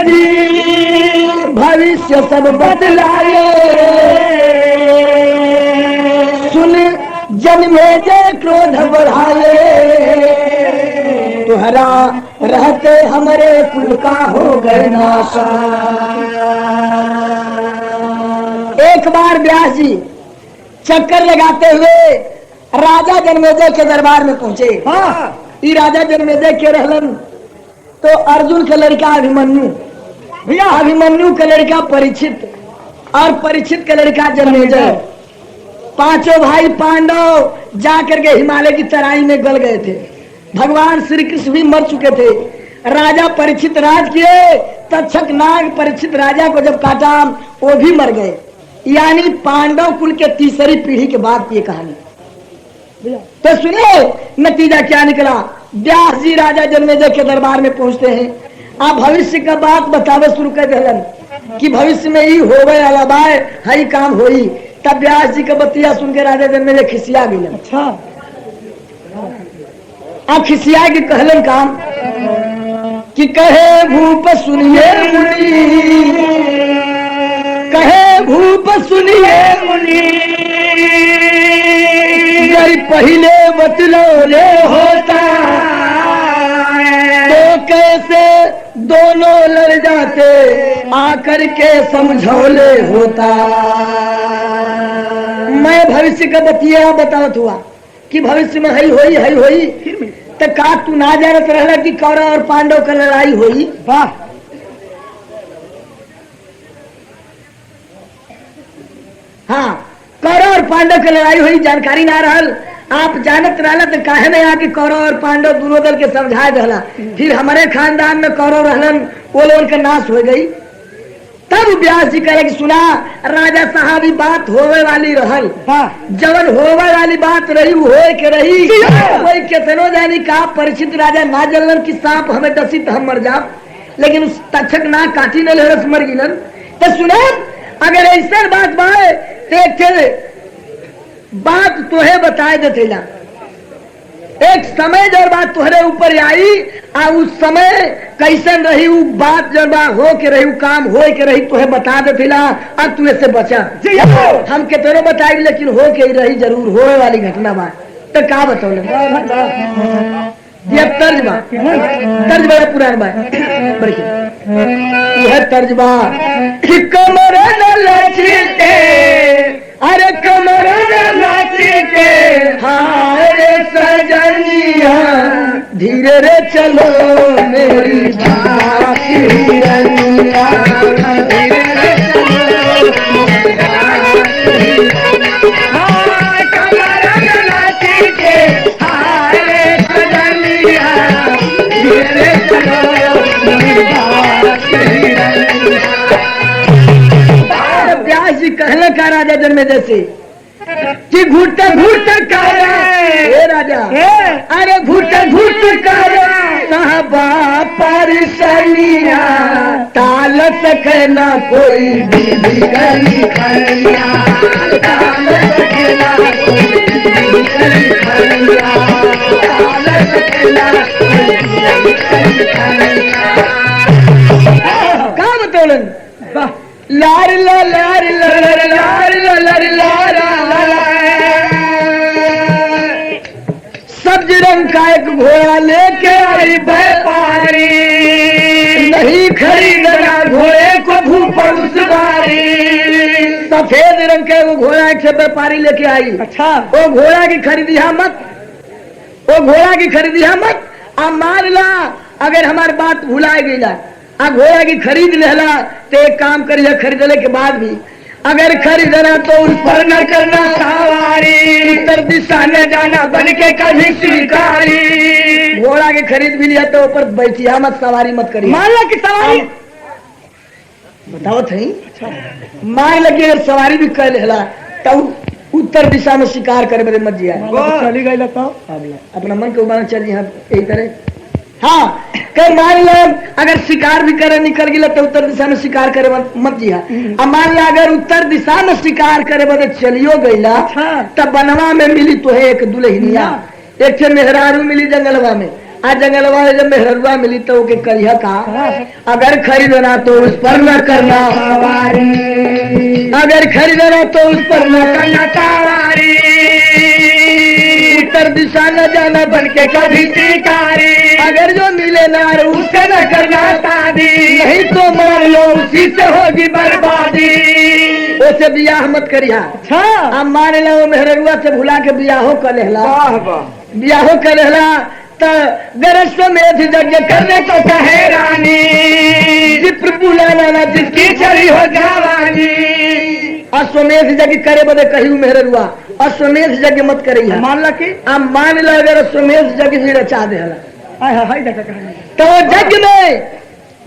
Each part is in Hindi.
जी भविष्य सब बदलाए, सुन जन्मे जे क्रोध बढ़ाए, तुहरा रहते हमारे कुल का हो गए नाशा। एक बार व्यास जी चक्कर लगाते हुए राजा जन्मेजय के दरबार में पहुंचे। ये राजा जन्मेजय के रहलन तो अर्जुन का लड़का अभिमन्यु, भैया अभिमन्यु का लड़का परीक्षित और परीक्षित का लड़का जन्मेजय, पांचों भाई पांडव जाकर के हिमालय की तराई में गल गए थे। भगवान श्री कृष्ण भी मर चुके थे। राजा परीक्षित राज किए, तक्षक नाग परीक्षित राजा को जब काटा वो भी मर गए। यानी पांडव कुल के तीसरी पीढ़ी के बाद ये कहानी। तो सुनिए नतीजा क्या निकला। व्यास जी राजा जन्मेजय के दरबार में पहुंचते हैं। आप भविष्य का बात बतावे शुरू कर दिलन कि भविष्य में ही होवे अलाबाय हई काम होई। तब व्यास जी का बतिया सुन के राजा जन्मेजय खिसिया गए। अच्छा आप खिसिया के कहलन काम कि कहे भूप सुनिए मुनि, कहे भूप सुनिए मुनि, पहले बतलौले होता तो कैसे दोनों लड़ जाते, आकर के समझौले होता। मैं भविष्य का बतिया बतावत हुआ कि भविष्य में हई होई तो का तू ना जानत रहला कि कौरव और पांडव का लड़ाई होई। वाह हाँ कौरव और पांडव की लड़ाई हुई जानकारी ना रहल। आप जानत रहला तो काहे नहीं आके कौरव और पांडव दोनों दल के समझाए रहला। फिर हमारे खानदान में कौरव रहलन वो लोगन का नाश हो गई। तब व्यास जी कहे कि सुना राजा साहब ही बात होवे वाली रहल, जवन होवे वाली बात रही होए के रही। कोई कितनो जानी का परिचित राजा ना जलन की सांप हमें डसी तो हम मर जाब, लेकिन उस तक्षक ना काटी न लहरस मर गिलन। तो सुना अगर ऐसा बात बाए तो बात तोहे बताए देते ला। एक समय जब बात तुहरे ऊपर आई आ उस समय कैसन रही वो बात जब हो के रही काम हो के रही तुहे बता देते ला। अब तू इससे बचा हम कितनों बताएगी लेकिन हो के रही जरूर होए वाली घटना बात। तो का बताओ ये तर्ज बड़ा पुराना बात यह तर्ज कि कमर न लचके, अरे कमर न लचके हारे सजनिया, धीरे रे चलो मेरी बाती रनिया, धीरे रे चलो कमर न लचके हारे सजनिया, धीरे चलो मेरी बाती रनिया। व्यास जी कहने का राजा जन्मेजय से कि घुट घुट कर राजा, अरे घुट घुट कर साहबा परिसनिया, ताल सकना कोई भी गली खनिया, ताल सकना कोई भी गली खनिया, ताल सकना कोई भी गली खनिया। का बतौलन लार ला लार लर लार लर लारा, सब्ज रंग का एक घोड़ा लेके आई व्यापारी, नहीं खरीदना घोड़े को भूपर उस बारी। सफेद रंग का वो घोड़ा एक से व्यापारी लेके आई। अच्छा वो घोड़ा की खरीदिया मत, वो घोड़ा की खरीदिया मत। अब मान ला अगर हमारी बात भुला गई ला आ घोड़ा की खरीद लेला तो एक काम करिए खरीदने के बाद भी अगर खरीदना तो उस पर न करना सवारी, उत्तर दिशा न जाना बन के कभी शिकारी। घोड़ा के खरीद भी लिया तो ऊपर बैठिया मत, सवारी मत करिए। मान लो कि सवारी बताओ थी मान लगी अगर सवारी भी कर लेला तो उत्तर दिशा में शिकार करे मेरे मत जिया चली गई लगता अपना मन के उबाना चल यही तरह। हाँ कई मान लो अगर शिकार भी करे निकल गया तो उत्तर दिशा में शिकार करे मत जिया। अब मान लो अगर उत्तर दिशा में शिकार करे बदे चलियो गईला तब बनवा में मिली तो है एक दुल्हनिया, एक मेहरारू मिली जंगलवा में आज जंगलवा में जब मेहरुआ मिली तो ओके करिया का अगर खरीदना तो उस पर न करना सवारी, अगर खरीदना तो उस पर न करना सवारी, उत्तर दिशा न जाना बन के कभी शिकारी, अगर जो मिले नार उससे न करना शादी, नहीं तो मान लो उसी से होगी बर्बादी। उसे बियाह मत करिया। अच्छा अब मान लो मेहरुआ से भुला के बियाहो कर लेला, बियाहो कर लेला तो गरज में यज्ञ करने को कहे रानी, विप्र बुलाना जिसकी चली हो जवानी। अश्वमेध यज्ञ करे बदे कही मेहरुआ अश्वमेध यज्ञ मत करी है। मान ला कि अब मान लो अगर अश्वमेध यज्ञ भी रचा दे तो यज्ञ में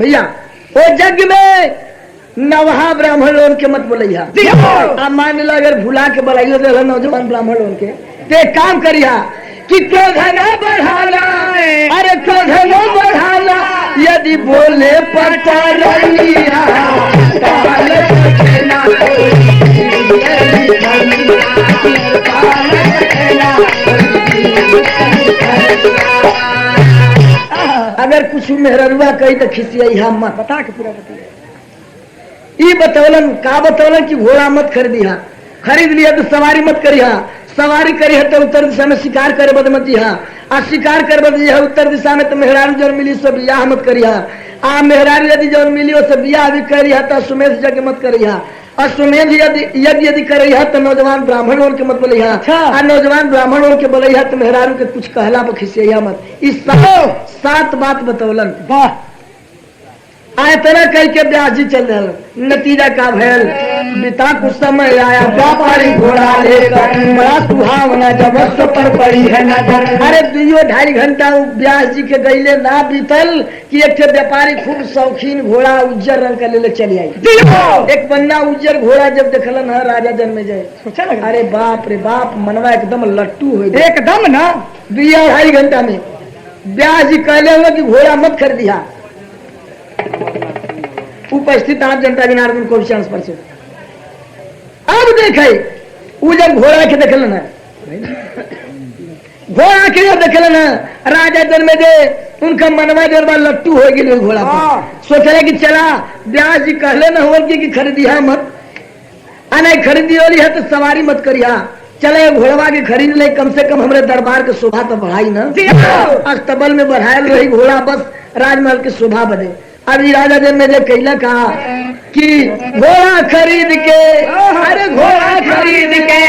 भैया वो यज्ञ में नवहा ब्राह्मण लोन के मत बोलिया। अब मान लो अगर भुला के बोलाइयो दे नौजवान ब्राह्मण लोन के तो एक काम करिया कि क्रोध न बढ़ाना, अरे क्रोध न बढ़ाना, यदि बोले पता रहिया अगर कुछ मेहरुआ कही तो खिसिया मत बता के पूरा बतिया। ई बतौलन का बतौलन कि घोड़ा मत खरीदिया, खरीद लिया तो सवारी मत करिया, सवारी करी है तो उत्तर दिशा में शिकार करे बद मत दिया, आ शिकार कर बद है उत्तर दिशा में तो मेहरारू जो मिली सो बियाह मत करिया, आ मेहरारू यदि जो मिली हो सब बियाह भी करिया तो अश्वमेध यज्ञ मत करिया, अश्वमेध यदि करिया तो नौजवान ब्राह्मण और के मत बोलिया। आ नौजवान ब्राह्मण और के बोलिया तो मेहरारू के कुछ कहला पर खिसिया मत। इस 7 बात बतौलन। वाह आए तरह कह के ब्याह जी चल रहा, नतीजा का भैल बिता कुछ समय आया व्यापारी घोड़ा लेकर, बड़ा सुहावना जब अश्व पर पड़ी है नजर। अरे 2-2.5 घंटा ब्याह जी के गईले ना बीतल कि एक व्यापारी खूब शौकीन घोड़ा उज्जर रंग का ले चली आई। एक बन्ना उज्जर घोड़ा जब देखलन है राजा जन्मेजय, अरे बाप रे बाप मनवा एकदम लट्टू हो एकदम ना। 2-2.5 घंटा में ब्याह जी कहले हुए कि घोड़ा मत खरीदिया। उपस्थित आप जनता जनार्दन को चांस पर से अब देखे वो जब घोड़ा के देखल ना, घोड़ा के जब देखल ना राजा जन्मेजय उनका मनवा जरबा लट्टू हो गई घोड़ा पर। सोचले कि चला ब्याह जी कहले ना हो कि खरीदिया मत, आ नहीं खरीदी वाली है तो सवारी मत करिया, चले घोड़वा के खरीद ले, कम से कम हमारे दरबार के शोभा तो बढ़ाई ना, अस्तबल में बढ़ायल रही घोड़ा बस राजमहल की शोभा बढ़े। अभी राजा जन्मेजय कैला कहा कि घोड़ा खरीद के, अरे घोड़ा खरीद के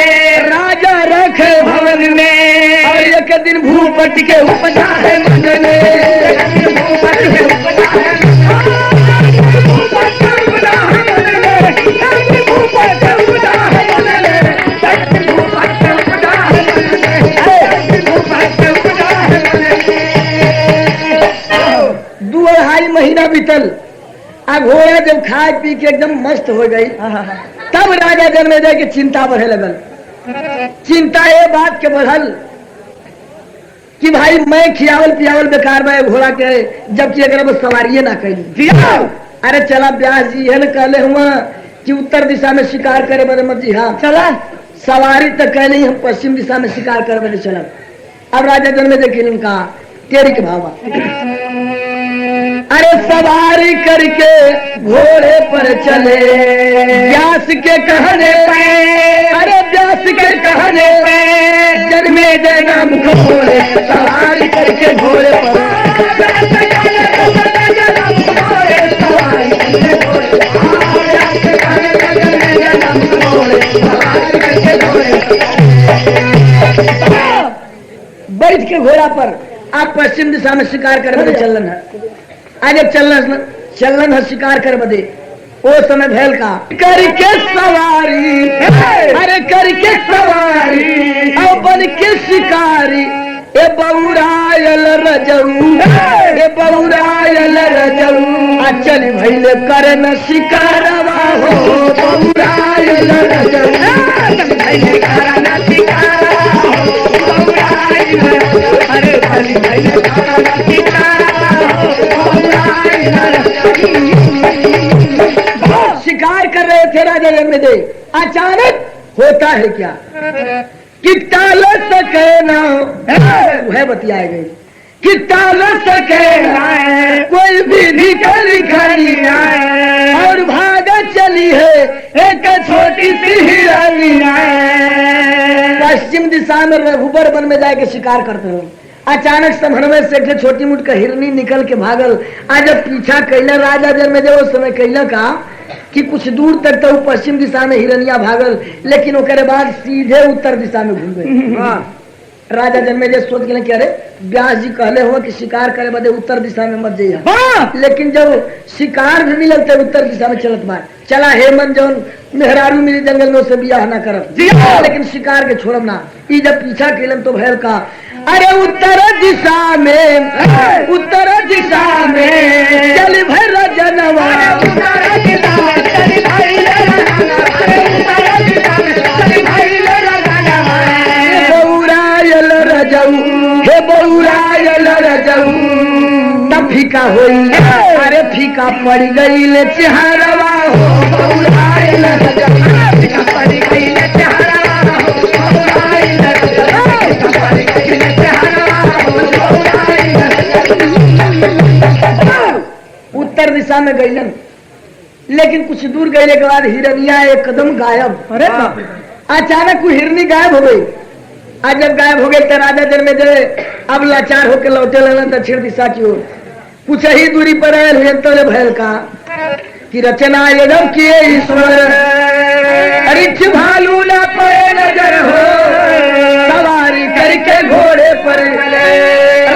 राजा रखे भवन में, और एक दिन भूपट के उपजा है मन में, महीना बीतल। आ घोड़ा जब खाए पी के एकदम मस्त हो गई तब राजा जन्मेजय की चिंता बढ़े लगल। चिंता ये बात के बढ़ल कि भाई मैं खियावल पियावल बेकार में घोड़ा के, जबकि अगर सवारी ना कैली। अरे चला ब्याह जी है न कहले हुआ कि उत्तर दिशा में शिकार करे बदे मत जी। हाँ चला सवारी तक कह नहीं, हम पश्चिम दिशा में शिकार करे बदे चला। अब राजा जन्मेजय के कहा तेरी के भावा, अरे सवारी करके घोड़े पर चले व्यास के कहने पे, अरे व्यास के कहने पे जन्मेजय नाम को बोले सवारी करके घोड़े पर, बैठ के घोड़ा पर आप पश्चिम दिशा में शिकार कर बदे चलन है। आज जब चलन है शिकार कर बदे वो समय भैल का करके सवारी, अरे करके सवारी और बन के शिकारी, ए बउरायल रजऊ, ए बउरायल रजऊ, अचल भैले कर न शिकारवा हो, बउरायल रजऊ भैले कर न शिकारवा हो, बउरायल रजऊ, अरे भैले कर न शिकारवा हो, शिकार कर रहे थे राजा जन्मेजय। अचानक होता है क्या कि टाल सके ना है बतियाए गई कि टाल सके कोई विधि कर लिखाई और भागा चली है एक छोटी सी हिरनिया। पश्चिम दिशा में रघुबर वन में जाके शिकार करते हो। अचानक समहनवे से एक छोटी मुट का हिरनी निकल के भागल। आज जब पीछा कैला राजा जन्मेजय उस समय कैला का कि कुछ दूर तक तो पश्चिम दिशा में हिरनिया भागल, लेकिन ओकरे बाद सीधे उत्तर दिशा में घूम गए। राजा जन्मेजय सोच गए कि अरे व्यास जी कहले हो कि शिकार करे बदे उत्तर दिशा में मत जाइए, लेकिन जब शिकार भी मिलल तो उत्तर दिशा में चलत बा। चला हेमंत जौन मेहरारू मिली जंगल में से बियाह ना करब, लेकिन शिकार के छोड़ब ना। ई जब पीछा कैलन तो भैल का अरे उत्तर दिशा में चल भैर जनवा बौरायल रजऊ हे बौरायल रजऊ तब फीका होई अरे फीका पड़ गई ले चेहरवा हो बौरायल रजऊ फीका पड़ गई ले चेहरवा हो बौरायल रजऊ फीका पड़ गई ले चेहरवा हो बौरायल रजऊ। उत्तर दिशा में गईलन, लेकिन कुछ दूर गईले के बाद हिरनिया एक कदम गायब। अरे अचानक कोई हिरनी गायब हो गई। आज जब गायब हो गए तो राजा जन्मेजय अब लाचार होकर लौटे लगन दक्षिण दिशा की ओर। कुछ ही दूरी पर आयल तो भैल का कि रचना यदव किए ईश्वर रिछ भालू ना पे नजर हो सवारी करके घोड़े पर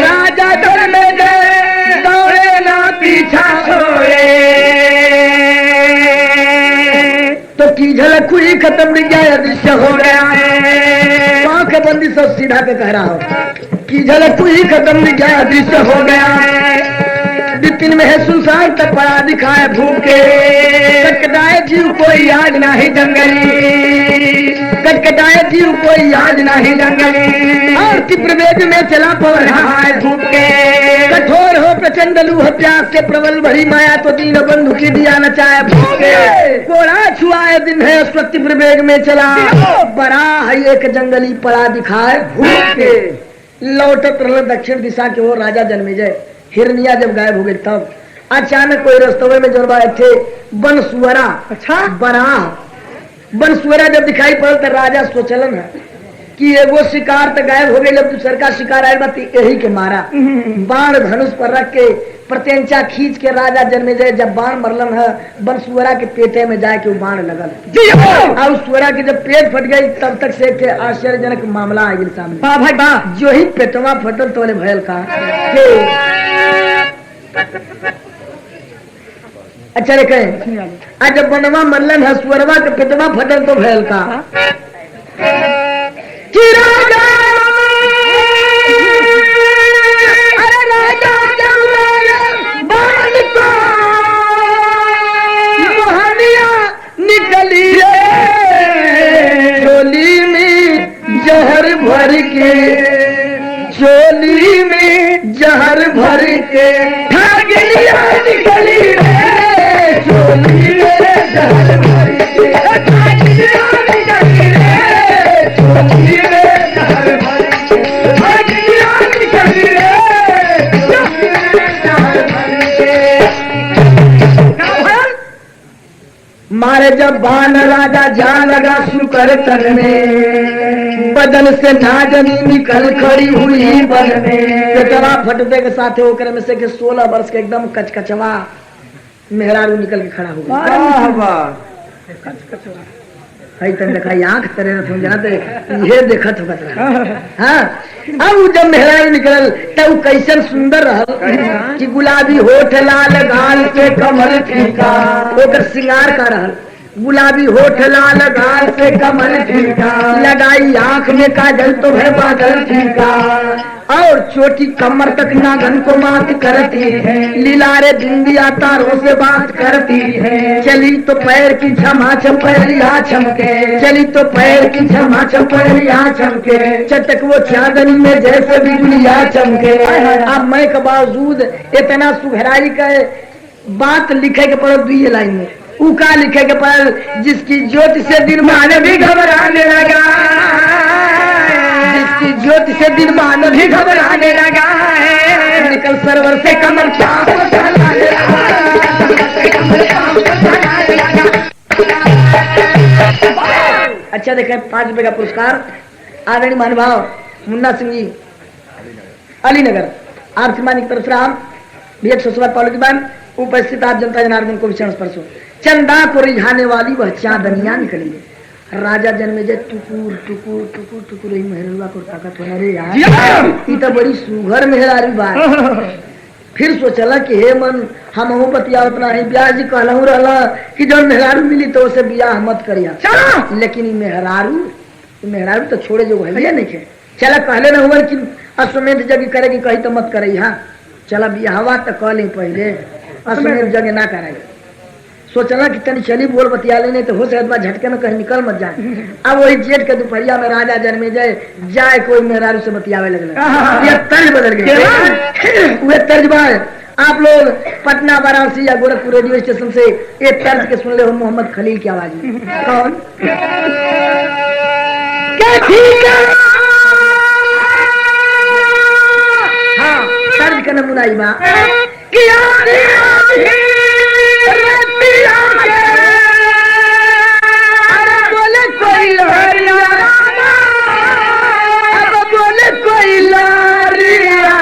राजा जन्मेजय दौड़े ना पीछा छोड़े तो की झलक हुई खत्म गया दृश्य हो गया है। बंदी सब सीधा के कह रहा हो कि झलक हुई खत्म गया दृश्य हो गया है। दिन में है सुनसान तक पड़ा दिखाए भूख के कटकटाए जीव कोई याद नहीं जंगली कटकटाए जीव कोई याद नहीं जंगली और तीव्र वेग में चला पड़ रहा है धूप के कठोर हो प्रचंड लूह प्यास के प्रबल भरी माया तो दीन बंधु की दिया नचाए भूखे कोड़ा छुआए दिन है उस तीव्र वेग में चला बड़ा है एक जंगली पड़ा दिखाए भूख के। लौटत रहे दक्षिण दिशा की ओर राजा जन्मेजय। हिरनिया जब गायब हो गई तब अचानक कोई रस्तवे में जो थे बनसुअरा बना बनसुअरा जब दिखाई पड़ल तो राजा सोचलन है कि एगो शिकार तो गायब हो गई, जब दूसर का शिकार आयल बा यही के मारा बाण धनुष पर रख के प्रत्यंचा खींच के राजा जन्मेजय जब बाण मरलन है बनसुअरा के पेटे में जाके वो बाण लगल और उस सुअरा के जब पेट फट गई तब तक से के आश्चर्यजनक मामला आ गया सामने। वाह भाई वाह, जो ही पेटवा फटल तो भयल का अच्छा रे कहे आज जब बनवा मरलन है सुअरवा के पेटवा फटल तो भयल का कि राजा अरे राजा बाल को मोहनिया निकली रे चोली में जहर भर के चोली में जहर भर के ठगलिया निकली रे चोली में जहर भर के ठगलिया निकली रे चोली में जहर भर के ठगलिया निकली रे चोली में जहर भर के। मारे जब बाण राजा जा लगा शुकर तन में बदन से नाजनी निकल खड़ी हुई बन में पेटवा फटते के साथ होकर में से के 16 वर्ष के एकदम कचकचवा मेहरारू निकल के खड़ा हो गया। देखा आंख तेरे जाते ये देखत होगा। हाँ अब जब मेहरारू निकल तब कैसन सुंदर रहल कि गुलाबी होठ लाल गाल के कमल फीका ओकर श्रृंगार का रहल गुलाबी होठ लाल गाल से कमल फीका लगाई आंख में काजल तो है बादल फीका और छोटी कमर तक नागन को मात करती है लीलारे बिंदिया तारों से बात करती है चली तो पैर की झमाझम पैरिया चमके चली तो पैर की झमाझम पैरिया चमके चटक वो चांदनी में जैसे बिजलियां चमके। अब मैं के बावजूद इतना सुघराई का बात लिखे के पड़े 2 लाइन में उका लिखे के पड़े जिसकी ज्योति से दिन मान भी घबराने लगा जिसकी ज्योति से दिलमान भी घबराने लगा है, निकल सरवर से कमल चाँद चलाने लगा। अच्छा देखें, 5 रुपए का पुरस्कार आदरणीय महानुभाव मुन्ना सिंह जी अलीनगर आरती मानी की तरफ से राम भी 100 पालो की बात उपस्थित आप जनता जनार्दन को विचरण स्पर्शो चंदा को रिझाने वाली वह चांदनिया निकली है। राजा जन्मेजय टुकुर टुकुर टुकुर टुकुर ही मेहरुआ को ताकत होना रे यार, ये तो बड़ी सुघर मेहरारी बात। फिर सोचला कि हे मन हम हूँ बतियावत नहीं, ब्याह जी कहलहू रहला कि जब मेहरारू मिली तो उसे ब्याह मत करिया, लेकिन मेहरारू तो छोड़े जो है नहीं थे। चला कहले न हुआ कि अश्वमेध जग करेगी कही तो मत करे। हाँ चला ब्याहवा तो कह ले पहले, अश्वमेध जग ना करे। सोचला कि तनी चली बोल बतिया लेने तो हो सकता झटके में कहीं निकल मत जाए। अब वही जेठ के दोपहरिया में राजा जन्मेजय जाए कोई मेहरारू से बतियावे लगल। ये तर्ज बदल गए, वे तर्ज आप लोग पटना वाराणसी या गोरखपुर रेडियो स्टेशन से एक तर्ज के सुन ले हो मोहम्मद खलील की आवाज में। कौन हाँ तर्ज का नमूना ही बा बोले कोई लारिया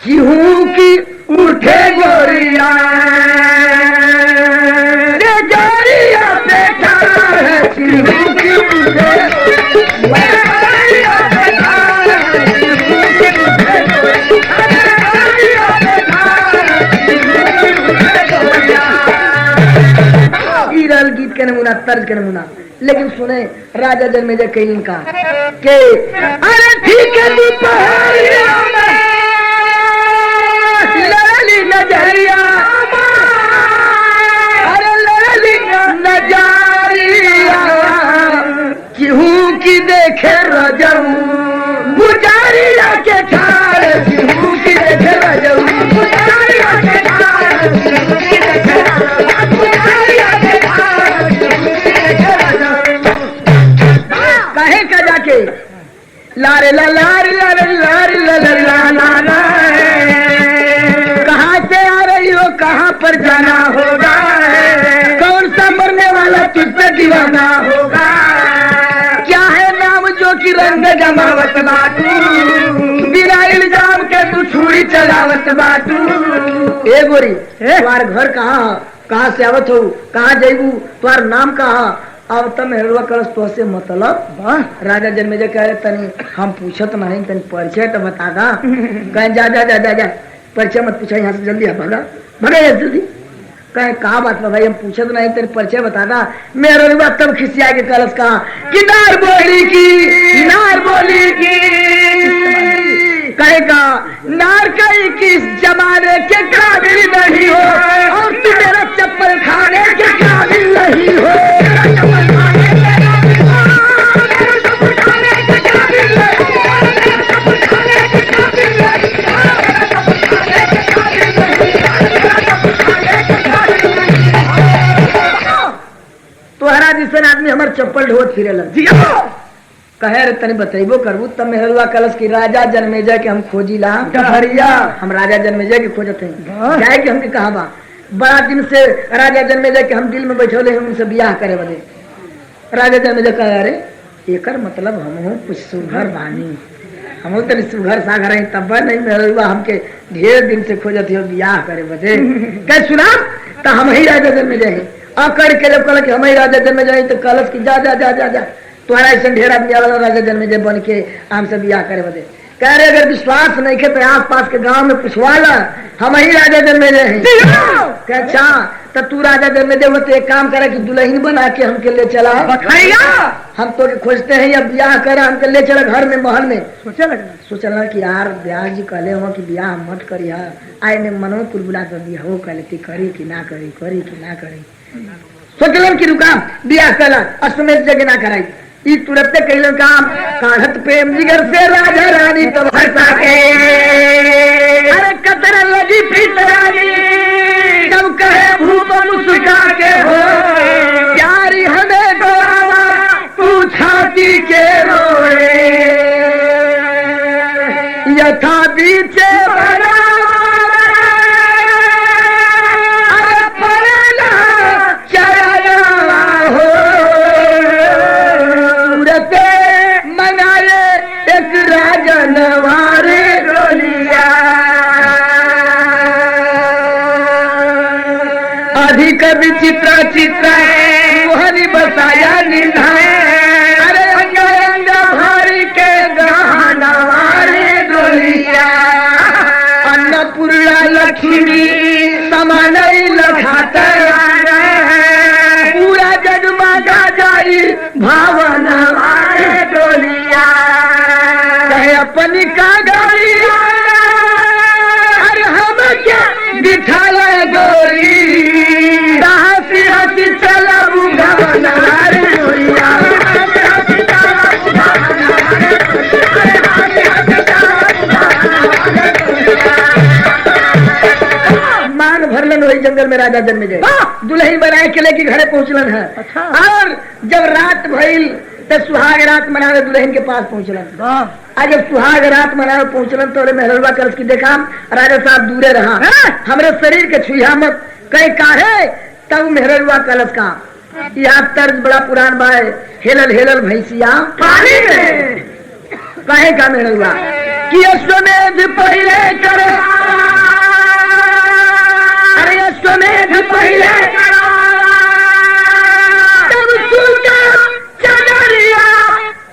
क्यों की उठे गोरिया गोरिया बेटा है क्यों की उठे गीत के नमूना तर्ज के नमूना। लेकिन सुने राजा जन्मेजय कहीं का के अरे ठीक है लड़ली नजरिया अरे लड़ली नजरिया क्यों की देखे रजऊ गुजारिया के ठाड़ क्यों की देखे रजऊ गुजारिया के ठाड़ कहे का जाके लारे ला लारे लारे लारे ला कहाँ से आ रही हो कहाँ पर जाना होगा कौन सा मरने वाला तुझ पे दीवाना होगा क्या है नाम जो कि रंग जमावत बाटू बिना इल्जाम के तू छुरी चलावत बाटू। ए गोरी तुम्हार घर कहाँ से आवत हो कहाँ जेबू तुम्हार नाम कहाँ अब तब मेहरुआ कलश तो से मतलब राजा जन्मेजय कहे तनी हम पूछत नहीं तनी परिचय तो बता दा। कहे जा जा जा जा जा परिचय मत पूछा यहाँ से जल्दी भगा भगा जल्दी। कहे कहा बात भाई हम पूछत नहीं तेरे परिचय बता दा। मेहरुआ तब खिसिया के कलश कहा कि नार बोली की कहेगा नार कहीं किस जमाने के काबिल नहीं हो और तू मेरा चप्पल खाने के काबिल नहीं हो। तोहरा जिसन आदमी हमार चप्पल ढोत फिरे लग कहे रे तनी बतेबो करबू तब मेहरुआ कलश की राजा जन्मेजय के हम खोजी ला हम राजा जन्मेजय के खोजते हैं जाए कि हमके कहा बा बड़ा दिन से राजा जन्मेजय के हम दिल में बैठौले हैं उनसे ब्याह करे बदे। राजा जन्मेजय कहे अरे एकर मतलब हम कुछ सुघर बानी हम तनी सुघर सागर है तब नहीं मेहरुआ हमके ढेर दिन से खोजत हो ब्याह करे बदे। कह सुना तो हम ही राजा जन्मेजय है अकड़ के लोग कहल कि हम ही राजा जन्मेजय तो कलश की जा जा जा जा जा तुम्हारा ऐसा ढेर आदमी आला राजा जन्मेजय बन के हमसे ब्याह करे बदे। कह रहे अगर विश्वास नहीं के तो आस पास के गांव में पूछवा ला हम ही राजा जन्मेजय हैं। अच्छा तो तू राजा जन्मेजय हो तो एक काम करे कि दुल्हन बना के हमके ले चला हम तो खोजते हैं या ब्याह करे हमके ले चला घर में महल में। सोचला कि यार ब्याह जी कहले हो कि ब्याह मत करी आए ने मनो कुलबुला कर दिया हो कहले करी कि ना करी करी कि ना करी सोचलन की रुका ब्याह कला अश्वमेध जगह ना कराई ई तुरंते कहलन काम काढ़त प्रेम जिगर से राजा रानी तो भरता के अरे कतरा लगी फितरानी जब कहे भूप मुस्का के हो प्यारी हमें डोरावा तू छाती के रोए का विचित्र चित्र मोहनी बसाया निधा अरे अंग अंग भारी के गहना वाले डोलिया अन्नपूर्णा लक्ष्मी समान लखाता पूरा जगमगा जाई भावन वाले डोलिया कहे अपनी का गाड़ी अरे हम क्या बिठाला गोरी हंसी हंसी चला भवन वाले डोलिया मान भरलन वही जंगल में राजा जन्मेजय दुल्हन बनाए किले के घरे पहुंचलन है। अच्छा। और जब रात भइल तो सुहाग रात मनावे दुल्हन के पास पहुंचलन। आज जब सुहाग रात मनावे पहुंचलन तो मेहरवा कलश की देखा राजा साहब दूरे रहा हमरे शरीर के छुआ मत कहीं काहे तब मेहरवा कलश का यहाँ तर्ज बड़ा पुरान बाय हेलल हेलल भैंसिया पानी में काहे का मेहरवा कि अश्वमेध पहले करे अरे अश्वमेध पहले तब सुनकर चदरिया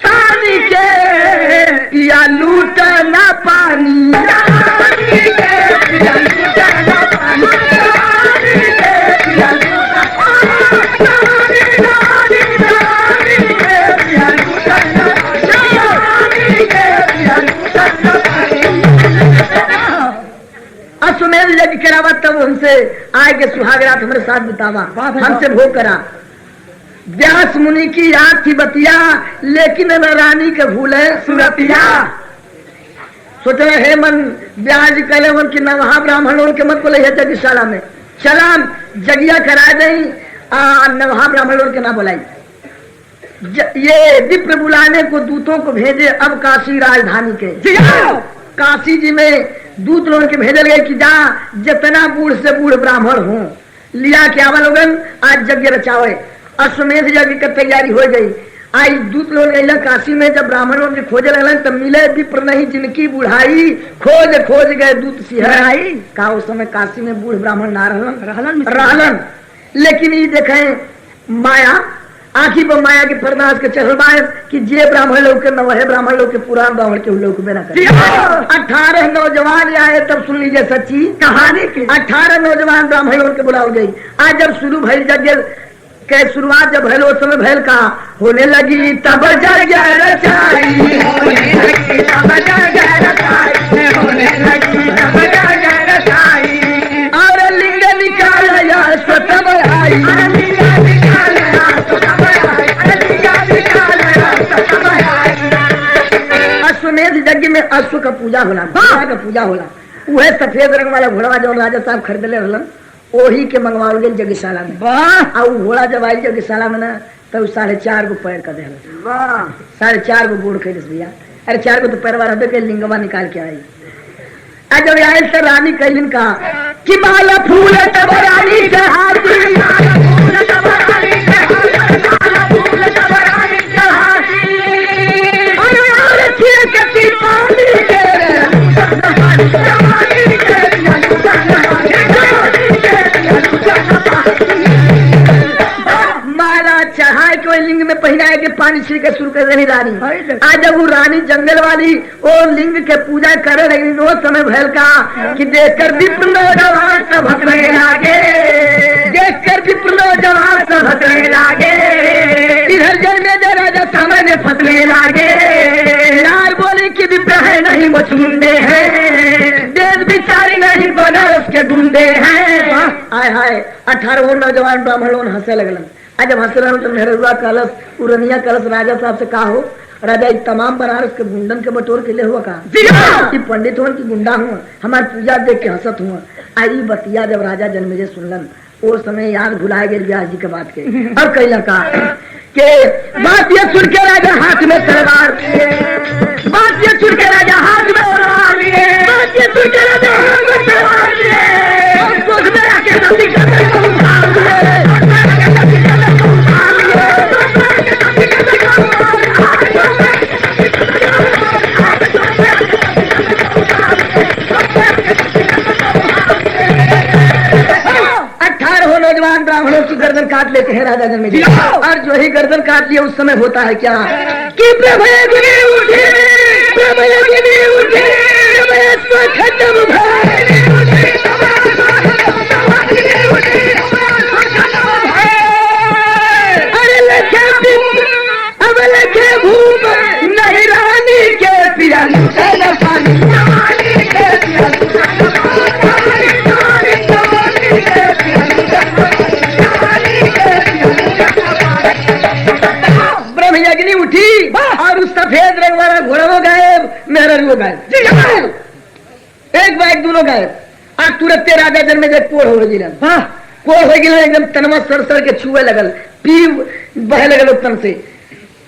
पानी के या लूट ना पानी अश्वमेध यज्ञ करावा तब हमसे आए के सुहागरात हमारे साथ बितावा हमसे भोग करा व्यास मुनि की याद थी बतिया लेकिन रानी के भूले सुरतिया सोच रहे हे मन ब्याज कले मन की नवहा ब्राह्मणों के मत बोले जगशाला में चला जगिया करा दई नवहा ब्राह्मणों के ना बुलाई ये विप्र बुलाने को दूतों को भेजे अब काशी राजधानी के काशी जी में दूत लोगों के भेजल गए कि जा जितना बूढ़ से बूढ़ ब्राह्मण हो लिया के आवा लोगन आज यज्ञ रचावे अश्वमेध यज्ञ की तैयारी हो गई। आज दूत लोग गए काशी में जब ब्राह्मणों के खोजे लगन तब मिले विप्र नहीं जिनकी बुढ़ाई खोज खोज गए दूत सिहराई का उस समय काशी में बूढ़ ब्राह्मण ना रहलन लेकिन ये देखे माया आखी पर माया के परदास के चढ़वाए कि जे ब्राह्मण लोग के नवहे ब्राह्मण लोग के पुराण ब्राह्मण के लोग बिना करे 18 नौजवान आए तब सुन लीजिए सच्ची कहानी की 18 नौजवान ब्राह्मण लोग के बुलाओ गई। आज जब शुरू भइल यज्ञ के शुरुआत जब भइल उस समय भइल का होने लगी तब यज्ञ रचाई होने लगी तब यज्ञ रचाई होने लगी तब यज्ञ रचाई और लिंग निकाला स्वतम आई अश्वमेध यज्ञ में अश्व का पूजा होला का पूजा होला वह सफेद रंग वाला घोड़ा जो राजा साहब खरीदले रहलन वही के मंगवाओ गए यज्ञशाला में वाह और घोड़ा जब आई यज्ञशाला में ना तब 4.5 गो पैर का दे वाह 4.5 गो गोड़ खेल भैया अरे 4 गो तो पैरवा रहते के लिंगवा निकाल के आई आज जब आए तो रानी कैलिन का कि माला फूल तब रानी के हाथी माला चढ़ाए के लिंग में पहनाए के पानी छिड़के शुरू कर रही रानी। आज जब वो रानी जंगल वाली और लिंग के पूजा करे रही वो समय भैल का कि देखकर विप्र नौजवान सब हंसने लागे देखकर विप्र नौजवान सब हंसने लागे इधर जन्मेजय राजा सामने फंसने लागे यार बोले कि विप्र है नहीं वो चुंडे हैं देश बिचारी नहीं बनारस के गुंडे हैं। आय हाय 18 नौजवान ब्राह्मण लोग हंसे लगलन। आज जब हंस रहा हूँ तो मेहरुआ कलश उरनिया कलश राजा साहब से कहा हो राजा तमाम बनारस के गुंडन के बटोर के लिए हुआ कहा कि पंडित हो कि गुंडा हुआ हमारी पूजा देख के हंसत हुआ। आई बतिया जब राजा जन्मेजय सुनलन वो समय याद भुलाए गए व्यास जी के बात के अब कहला कहा के बात ये सुन के राजा हाथ में तलवार बात ये सुन के राजा हाथ में तलवार लिए बात ये सुन के राजा हाथ में तलवार लिए सोच में आके नदी का ब्राह्मणों की गर्दन काट लेते हैं राजा जन्मेजय। और जो ही गर्दन काट लिया उस समय होता है क्या कि प्रभयगिरी उठे, प्रभयगिरी उठे, प्रभयत्व खत्म भाई। अरे लखे अब लखे भूप नहीं रानी के पिया ब्रह्मयज्ञ उठी और उस सफेद रंग वाला घोड़ा वो गायब, मेहरा वो गायब, एक बाइक दोनों गायब। और तुरंत राजा जन्मेजय कोढ़ हो गई, कोढ़ हो गई, एकदम तनमा सर के छुए लगल, पी बह लगल उत्तम से।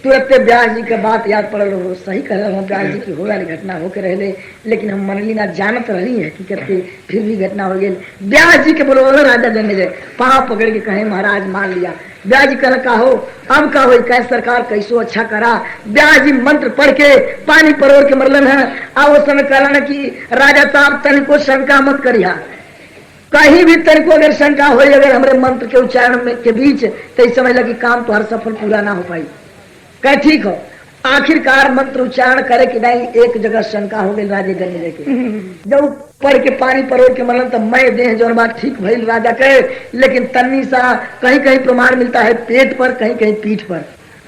तुरंत व्यास जी का बात याद पड़ल, सही कर रहा हूँ व्यास जी की हो वाली घटना होकर रहे, लेकिन हम मनली ना जानत रही है हकीकत के, फिर भी घटना हो गई। व्यास जी के बोलो राजा जन्मेजय पाँव पकड़ के कहे महाराज मान लिया। व्यास जी कहना का हो अब का हो कह सरकार कैसो अच्छा करा। व्यास जी मंत्र पढ़ के पानी परोर के मरलन है। अब उस समय कहला कि राजा साहब तन को शंका मत करिया, कहीं भी तन को अगर शंका हो अगर हमारे मंत्र के उच्चारण में के बीच तो समझ लगी काम तो हर सफल पूरा ना हो पाई। कह ठीक हो, आखिरकार मंत्र उच्चारण करे कि नहीं एक जगह शंका हो गई राजे जन्मेजय के। जब पढ़ के पानी परोर के मरन तब मैं देह जो बात ठीक भइल राजा कहे, लेकिन तन्नी सा कहीं कहीं प्रमाण मिलता है पेट पर, कहीं कहीं पीठ पर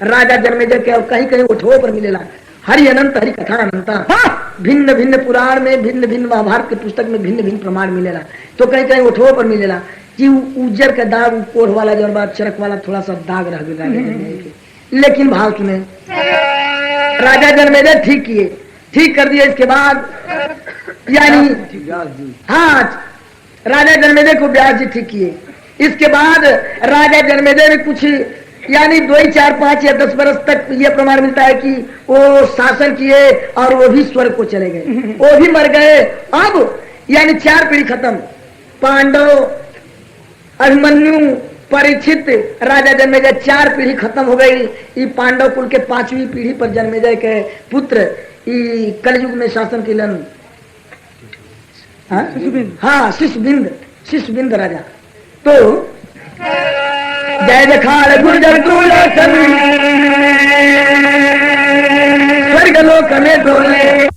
राजा जन्मेजय के, और कहीं कहीं उठो पर मिलेला। हरि अनंत हरि कथा अनंता, भिन्न भिन्न पुराण में, भिन्न भिन्न महाभारत के पुस्तक में भिन्न भिन्न प्रमाण मिलेला। तो कहीं कहीं उठो पर मिलेला कि उज्जर का दाग, कोढ़ वाला जो बात चरक वाला थोड़ा सा दाग रह गया। लेकिन भाव सुने, राजा जन्मेजय ठीक किए, ठीक कर दिए। इसके बाद यानी हाँ राजा जन्मेजय को व्यास जी ठीक किए। इसके बाद राजा जन्मेजय ने कुछ यानी 2, 4, 5 या 10 बरस तक ये प्रमाण मिलता है कि वो शासन किए और वो भी स्वर्ग को चले गए, वो भी मर गए। अब यानी 4 पीढ़ी खत्म, पांडव, अभिमन्यु, परीक्षित, राजा जन्मेजय, 4 पीढ़ी खत्म हो गई। ये पांडव कुल के 5वीं पीढ़ी पर जन्मेजय के पुत्र कलयुग में शासन किलन, हाँ शिशुबिंद राजा। तो जय जखाल गुर्जर स्वर्ग लोक में डोले।